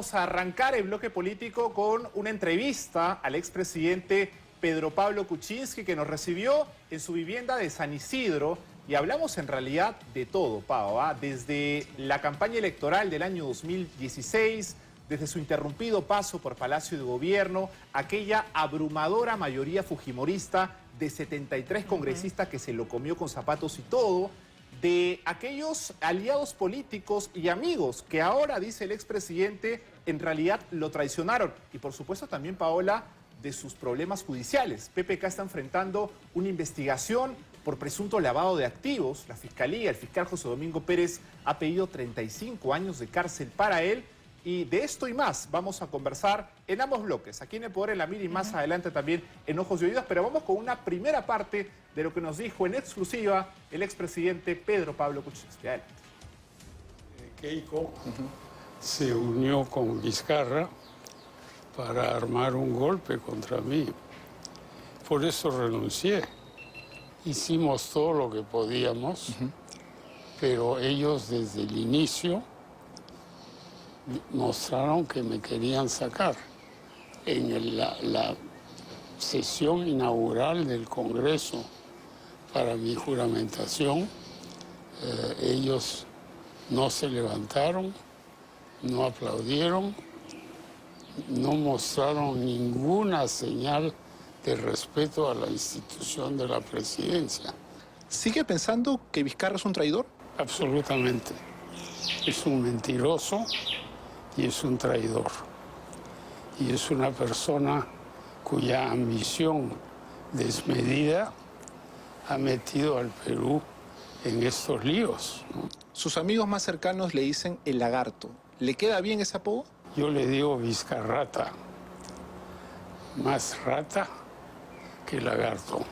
Vamos a arrancar el bloque político con una entrevista al expresidente Pedro Pablo Kuczynski, que nos recibió en su vivienda de San Isidro, y hablamos en realidad de todo, Pau, desde la campaña electoral del año 2016, desde su interrumpido paso por Palacio de Gobierno, aquella abrumadora mayoría fujimorista de 73 congresistas que se lo comió con zapatos y todo, de aquellos aliados políticos y amigos que ahora, dice el expresidente, en realidad lo traicionaron. Y por supuesto también, Paola, de sus problemas judiciales. PPK está enfrentando una investigación por presunto lavado de activos. La Fiscalía, el fiscal José Domingo Pérez, ha pedido 35 años de cárcel para él. Y de esto y más vamos a conversar en ambos bloques, aquí en El Poder en la Mira y más adelante también en Ojos y Oídos, pero vamos con una primera parte de lo que nos dijo en exclusiva el expresidente Pedro Pablo Kuczynski. Adelante. Keiko se unió con Vizcarra para armar un golpe contra mí. Por eso renuncié. Hicimos todo lo que podíamos, pero ellos desde el inicio mostraron que me querían sacar. En la sesión inaugural del Congreso para mi juramentación, ellos no se levantaron, no aplaudieron, no mostraron ninguna señal de respeto a la institución de la presidencia. ¿Sigue pensando que Vizcarra es un traidor? Absolutamente. Es un mentiroso y es un traidor. Y es una persona cuya ambición desmedida ha metido al Perú en estos líos, ¿no? Sus amigos más cercanos le dicen el lagarto. ¿Le queda bien ese apodo? Yo le digo Vizcarrata. Más rata que lagarto.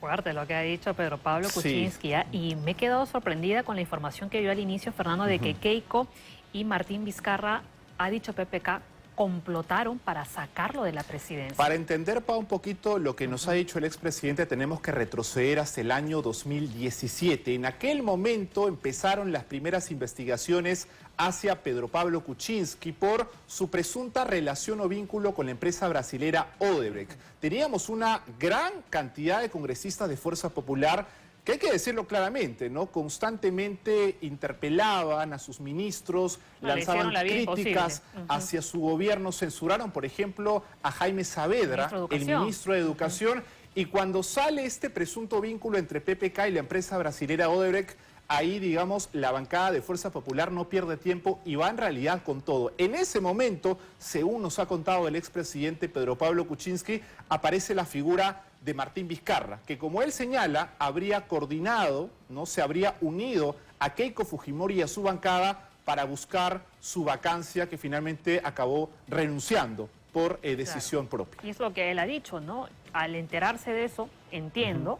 Fuerte lo que ha dicho Pedro Pablo Kuczynski, y me he quedado sorprendida con la información que dio al inicio, Fernando, de que Keiko y Martín Vizcarra, ha dicho PPK, complotaron para sacarlo de la presidencia. Para entender, Pau, un poquito lo que nos ha dicho el expresidente, tenemos que retroceder hasta el año 2017. En aquel momento empezaron las primeras investigaciones hacia Pedro Pablo Kuczynski por su presunta relación o vínculo con la empresa brasilera Odebrecht. Teníamos una gran cantidad de congresistas de Fuerza Popular que, hay que decirlo claramente, ¿no?, constantemente interpelaban a sus ministros, lanzaban críticas hacia su gobierno, censuraron, por ejemplo, a Jaime Saavedra, el ministro de Educación, y cuando sale este presunto vínculo entre PPK y la empresa brasilera Odebrecht, ahí, digamos, la bancada de Fuerza Popular no pierde tiempo y va en realidad con todo. En ese momento, según nos ha contado el expresidente Pedro Pablo Kuczynski, aparece la figura de Martín Vizcarra, que, como él señala, habría coordinado, ¿no?, se habría unido a Keiko Fujimori y a su bancada para buscar su vacancia, que finalmente acabó renunciando por decisión propia. Y es lo que él ha dicho, ¿no? Al enterarse de eso, entiendo,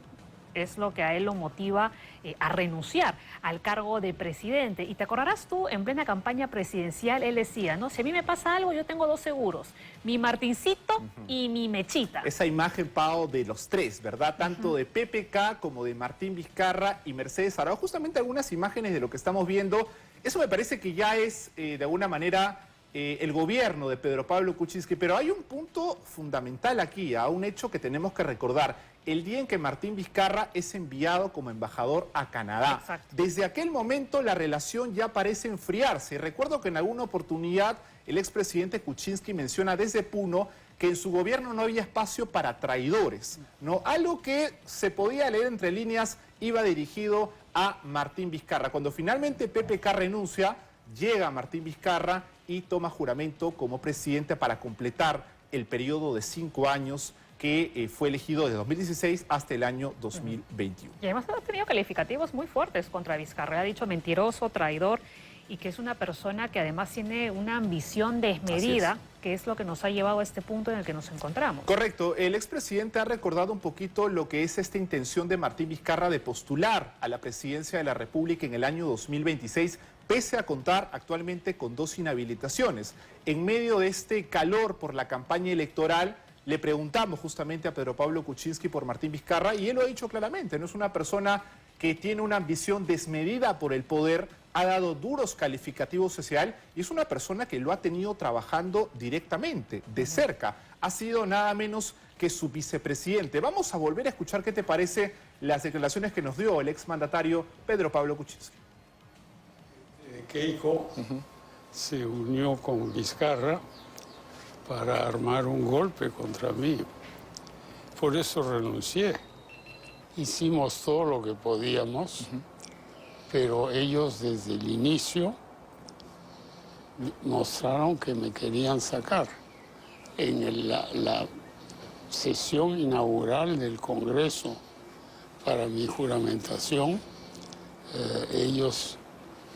es lo que a él lo motiva a renunciar al cargo de presidente. Y te acordarás tú, en plena campaña presidencial, él decía, ¿no?, si a mí me pasa algo, yo tengo dos seguros, mi Martincito y mi Mechita. Esa imagen, Pau, de los tres, ¿verdad? Tanto de PPK como de Martín Vizcarra y Mercedes Arauz, justamente algunas imágenes de lo que estamos viendo. Eso me parece que ya es, de alguna manera, el gobierno de Pedro Pablo Kuczynski, pero hay un punto fundamental aquí, un hecho que tenemos que recordar. El día en que Martín Vizcarra es enviado como embajador a Canadá. Exacto. Desde aquel momento la relación ya parece enfriarse. Recuerdo que en alguna oportunidad el expresidente Kuczynski menciona desde Puno que en su gobierno no había espacio para traidores, ¿no? Algo que se podía leer entre líneas iba dirigido a Martín Vizcarra. Cuando finalmente PPK renuncia, llega Martín Vizcarra y toma juramento como presidente para completar el periodo de 5 años que fue elegido desde 2016 hasta el año 2021. Y además ha tenido calificativos muy fuertes contra Vizcarra. Ha dicho mentiroso, traidor, y que es una persona que además tiene una ambición desmedida, que es lo que nos ha llevado a este punto en el que nos encontramos. Correcto. El expresidente ha recordado un poquito lo que es esta intención de Martín Vizcarra de postular a la presidencia de la República en el año 2026, pese a contar actualmente con 2 inhabilitaciones. En medio de este calor por la campaña electoral, le preguntamos justamente a Pedro Pablo Kuczynski por Martín Vizcarra y él lo ha dicho claramente, no es una persona que tiene una ambición desmedida por el poder, ha dado duros calificativos social y es una persona que lo ha tenido trabajando directamente, de cerca. Ha sido nada menos que su vicepresidente. Vamos a volver a escuchar qué te parece las declaraciones que nos dio el exmandatario Pedro Pablo Kuczynski. Keiko se unió con Vizcarra para armar un golpe contra mí. Por eso renuncié. Hicimos todo lo que podíamos, pero ellos desde el inicio mostraron que me querían sacar. En la sesión inaugural del Congreso para mi juramentación, ellos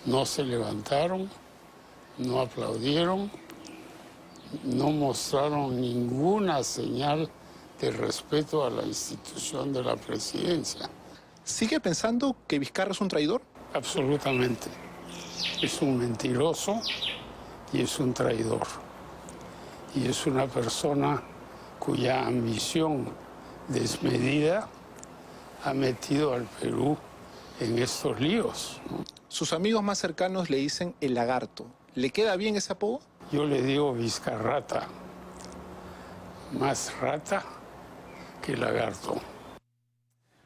no se levantaron, no aplaudieron, no mostraron ninguna señal de respeto a la institución de la presidencia. ¿Sigue pensando que Vizcarra es un traidor? Absolutamente. Es un mentiroso y es un traidor. Y es una persona cuya ambición desmedida ha metido al Perú en estos líos, ¿no? Sus amigos más cercanos le dicen el lagarto. ¿Le queda bien ese apodo? Yo le digo Vizcarrata, más rata que lagarto.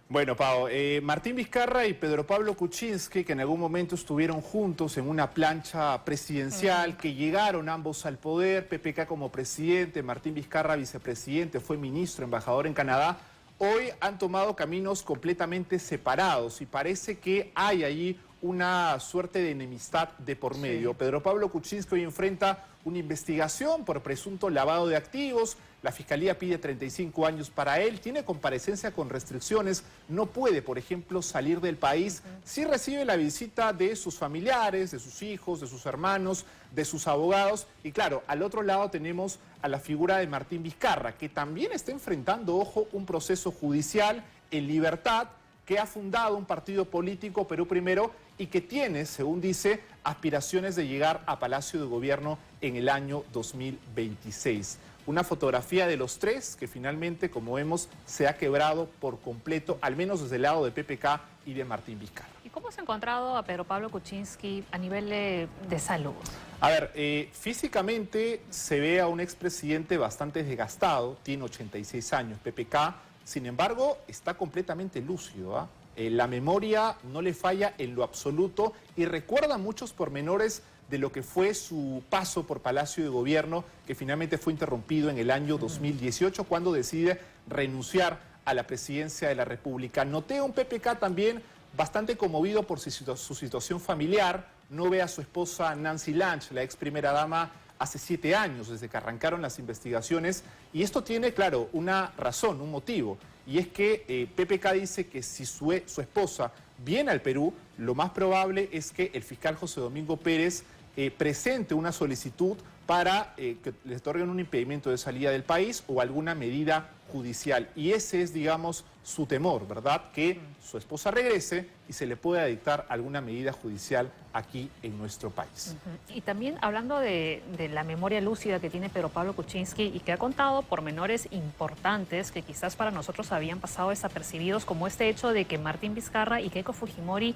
Bueno, Pau, Martín Vizcarra y Pedro Pablo Kuczynski, que en algún momento estuvieron juntos en una plancha presidencial, que llegaron ambos al poder, PPK como presidente, Martín Vizcarra vicepresidente, fue ministro, embajador en Canadá, hoy han tomado caminos completamente separados y parece que hay allí una suerte de enemistad de por medio. Pedro Pablo Kuczynski hoy enfrenta una investigación por presunto lavado de activos. La Fiscalía pide 35 años para él, tiene comparecencia con restricciones, no puede, por ejemplo, salir del país. Sí recibe la visita de sus familiares, de sus hijos, de sus hermanos, de sus abogados. Y claro, al otro lado tenemos a la figura de Martín Vizcarra, que también está enfrentando, ojo, un proceso judicial en libertad, que ha fundado un partido político, Perú Primero, y que tiene, según dice, aspiraciones de llegar a Palacio de Gobierno en el año 2026. Una fotografía de los tres que finalmente, como vemos, se ha quebrado por completo, al menos desde el lado de PPK y de Martín Vizcarra. ¿Y cómo se ha encontrado a Pedro Pablo Kuczynski a nivel de salud? A ver, físicamente se ve a un expresidente bastante desgastado, tiene 86 años, PPK, sin embargo, está completamente lúcido, ¿ah? La memoria no le falla en lo absoluto y recuerda muchos pormenores de lo que fue su paso por Palacio de Gobierno, que finalmente fue interrumpido en el año 2018, cuando decide renunciar a la presidencia de la República. Noté un PPK también bastante conmovido por su situación familiar. No ve a su esposa Nancy Lange, la ex primera dama, hace 7 años, desde que arrancaron las investigaciones. Y esto tiene, claro, una razón, un motivo. Y es que PPK dice que si su esposa viene al Perú, lo más probable es que el fiscal José Domingo Pérez presente una solicitud para que le otorguen un impedimento de salida del país o alguna medida judicial. Y ese es, digamos, su temor, ¿verdad? Que su esposa regrese y se le pueda dictar alguna medida judicial aquí en nuestro país. Y también hablando de la memoria lúcida que tiene Pedro Pablo Kuczynski y que ha contado pormenores importantes que quizás para nosotros habían pasado desapercibidos, como este hecho de que Martín Vizcarra y Keiko Fujimori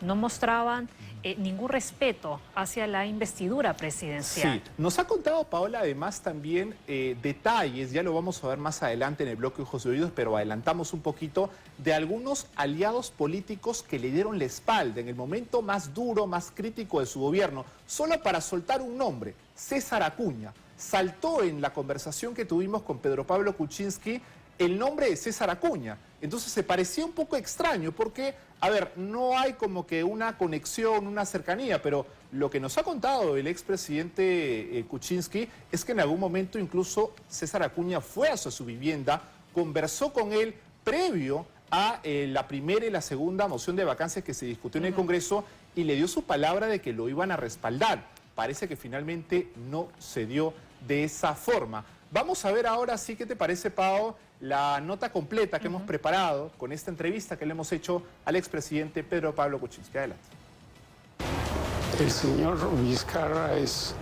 no mostraban ningún respeto hacia la investidura presidencial. Sí, nos ha contado Paola además también detalles, ya lo vamos a ver más adelante en el bloque Ojos de Oídos, pero adelantamos un poquito, de algunos aliados políticos que le dieron la espalda en el momento más duro, más crítico de su gobierno, solo para soltar un nombre, César Acuña. Saltó en la conversación que tuvimos con Pedro Pablo Kuczynski el nombre de César Acuña. Entonces se parecía un poco extraño porque, a ver, no hay como que una conexión, una cercanía, pero lo que nos ha contado el expresidente Kuczynski es que en algún momento incluso César Acuña fue hacia su vivienda, conversó con él previo a la primera y la segunda moción de vacancia que se discutió en el Congreso y le dio su palabra de que lo iban a respaldar. Parece que finalmente no se dio de esa forma. Vamos a ver ahora sí, ¿qué te parece, Pao? La nota completa que hemos preparado con esta entrevista que le hemos hecho al expresidente Pedro Pablo Kuczynski. Adelante. El señor Vizcarra es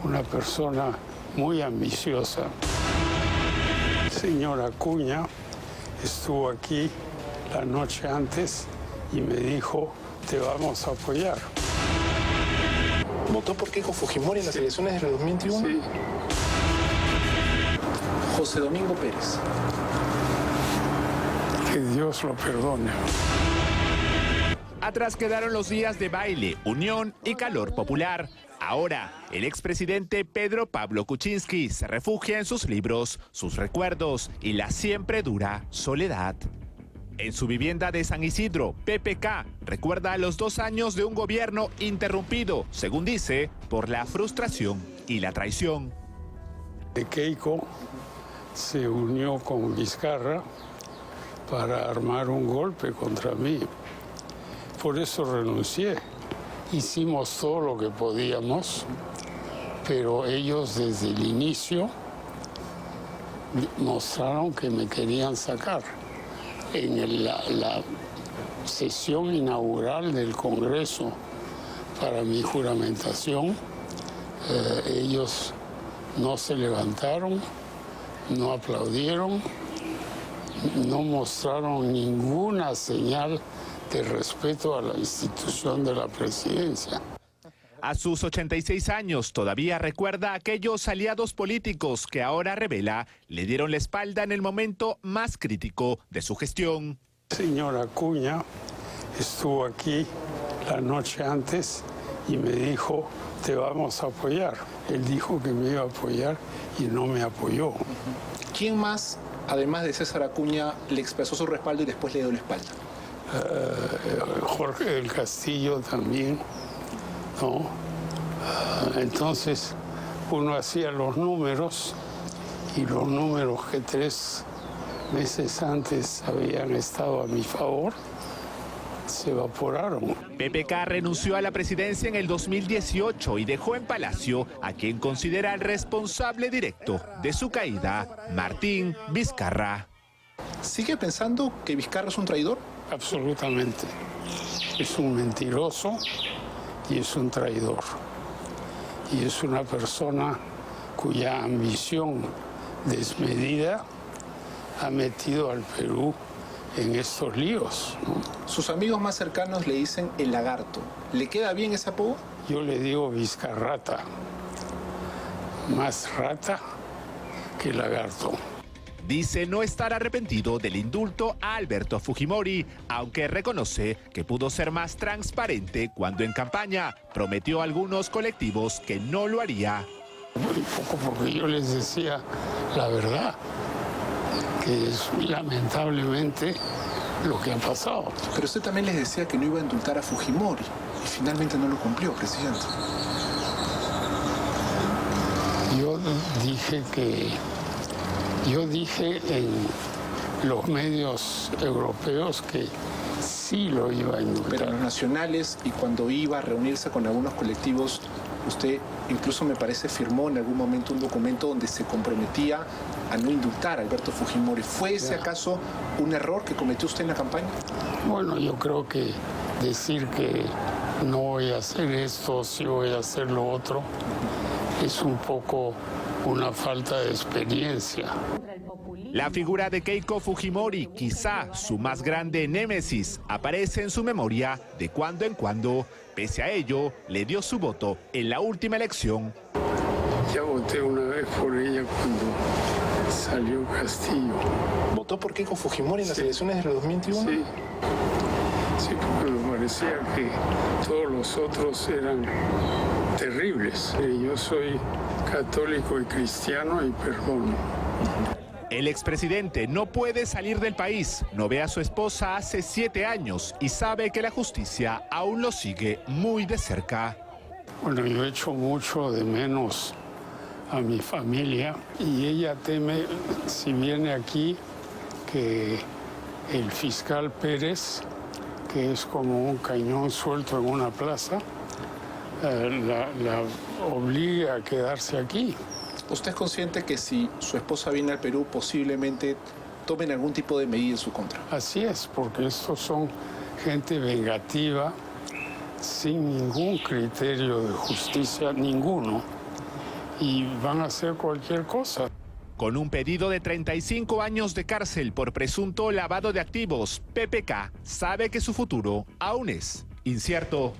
una persona muy ambiciosa. El señor Acuña estuvo aquí la noche antes y me dijo, te vamos a apoyar. ¿Votó por Keiko Fujimori en las elecciones del 2021? Sí. José Domingo Pérez. Que Dios lo perdone. Atrás quedaron los días de baile, unión y calor popular. Ahora, el expresidente Pedro Pablo Kuczynski se refugia en sus libros, sus recuerdos y la siempre dura soledad. En su vivienda de San Isidro, PPK recuerda los 2 años de un gobierno interrumpido, según dice, por la frustración y la traición. Keiko se unió con Vizcarra para armar un golpe contra mí. Por eso renuncié. Hicimos todo lo que podíamos, pero ellos desde el inicio mostraron que me querían sacar. En la sesión inaugural del Congreso para mi juramentación, ellos no se levantaron, no aplaudieron, no mostraron ninguna señal de respeto a la institución de la presidencia. A sus 86 años todavía recuerda a aquellos aliados políticos que ahora revela le dieron la espalda en el momento más crítico de su gestión. Señora Acuña estuvo aquí la noche antes y me dijo, te vamos a apoyar. Él dijo que me iba a apoyar y no me apoyó. ¿Quién más, además de César Acuña, le expresó su respaldo y después le dio la espalda? Jorge del Castillo también, ¿no? Entonces uno hacía los números y los números que 3 meses antes habían estado a mi favor se evaporaron. PPK renunció a la presidencia en el 2018 y dejó en Palacio a quien considera el responsable directo de su caída, Martín Vizcarra. ¿Sigue pensando que Vizcarra es un traidor? Absolutamente. Es un mentiroso y es un traidor. Y es una persona cuya ambición desmedida ha metido al Perú en estos líos, ¿no? Sus amigos más cercanos le dicen el lagarto. ¿Le queda bien ese apodo? Yo le digo Vizcarrata. Más rata que lagarto. Dice no estar arrepentido del indulto a Alberto Fujimori, aunque reconoce que pudo ser más transparente cuando en campaña prometió a algunos colectivos que no lo haría. Muy poco, porque yo les decía la verdad, que es lamentablemente lo que ha pasado. Pero usted también les decía que no iba a indultar a Fujimori y finalmente no lo cumplió, presidente. Yo dije en los medios europeos que sí lo iba a indultar. Pero en los nacionales y cuando iba a reunirse con algunos colectivos, usted incluso me parece firmó en algún momento un documento donde se comprometía a no indultar a Alberto Fujimori. ¿Fue ese acaso un error que cometió usted en la campaña? Bueno, yo creo que decir que no voy a hacer esto, sí voy a hacer lo otro, es un poco una falta de experiencia. La figura de Keiko Fujimori, quizá su más grande némesis, aparece en su memoria de cuando en cuando. Pese a ello, le dio su voto en la última elección. Ya voté una vez por ella cuando salió Castillo. ¿Votó por Keiko Fujimori en las elecciones del 2021? Sí. Sí, porque me parecía que todos los otros eran terribles. Yo soy católico y cristiano y perdono. El expresidente no puede salir del país, no ve a su esposa hace 7 años y sabe que la justicia aún lo sigue muy de cerca. Bueno, yo echo mucho de menos a mi familia y ella teme, si viene aquí, que el fiscal Pérez, que es como un cañón suelto en una plaza, la obligue a quedarse aquí. ¿Usted es consciente que si su esposa viene al Perú, posiblemente tomen algún tipo de medida en su contra? Así es, porque estos son gente vengativa, sin ningún criterio de justicia, ninguno, y van a hacer cualquier cosa. Con un pedido de 35 años de cárcel por presunto lavado de activos, PPK sabe que su futuro aún es incierto.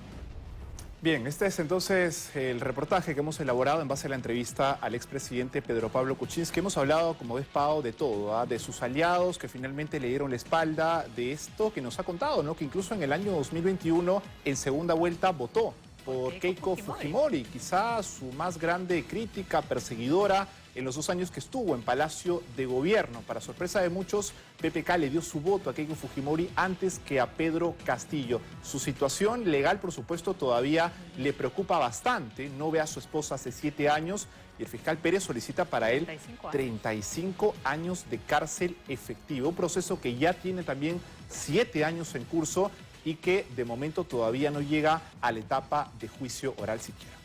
Bien, este es entonces el reportaje que hemos elaborado en base a la entrevista al expresidente Pedro Pablo Kuczynski. Hemos hablado, como ves, Pau, de todo, de sus aliados que finalmente le dieron la espalda, de esto que nos ha contado, ¿no? Que incluso en el año 2021, en segunda vuelta, votó por Keiko Fujimori, quizá su más grande crítica, perseguidora, en los 2 años que estuvo en Palacio de Gobierno. Para sorpresa de muchos, PPK le dio su voto a Keiko Fujimori antes que a Pedro Castillo. Su situación legal, por supuesto, todavía le preocupa bastante. No ve a su esposa hace 7 años y el fiscal Pérez solicita para él 35 años de cárcel efectiva. Un proceso que ya tiene también 7 años en curso y que de momento todavía no llega a la etapa de juicio oral siquiera.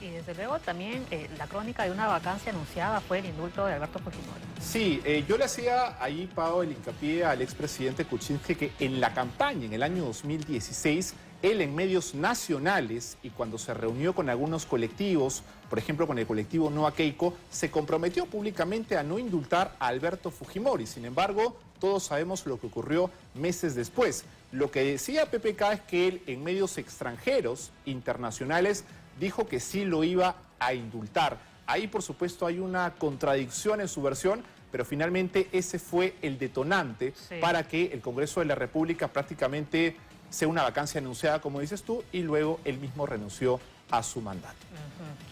Y desde luego también la crónica de una vacancia anunciada fue el indulto de Alberto Fujimori. Sí, yo le hacía ahí, Pau, el hincapié al expresidente Kuczynski que en la campaña, en el año 2016, él en medios nacionales y cuando se reunió con algunos colectivos, por ejemplo con el colectivo No a Keiko, se comprometió públicamente a no indultar a Alberto Fujimori. Sin embargo, todos sabemos lo que ocurrió meses después. Lo que decía PPK es que él en medios extranjeros, internacionales, dijo que sí lo iba a indultar. Ahí, por supuesto, hay una contradicción en su versión, pero finalmente ese fue el detonante para que el Congreso de la República prácticamente sea una vacancia anunciada, como dices tú, y luego él mismo renunció a su mandato.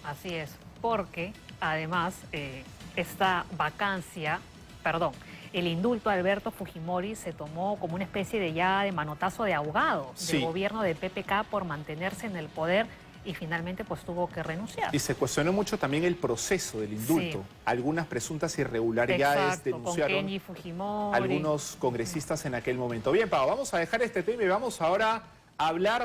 Así es, porque además esta vacancia, el indulto a Alberto Fujimori se tomó como una especie de manotazo de ahogado del gobierno de PPK por mantenerse en el poder y finalmente pues tuvo que renunciar. Y se cuestionó mucho también el proceso del indulto. Algunas presuntas irregularidades denunciaron algunos congresistas en aquel momento. Bien, Pau, vamos a dejar este tema y vamos ahora a hablar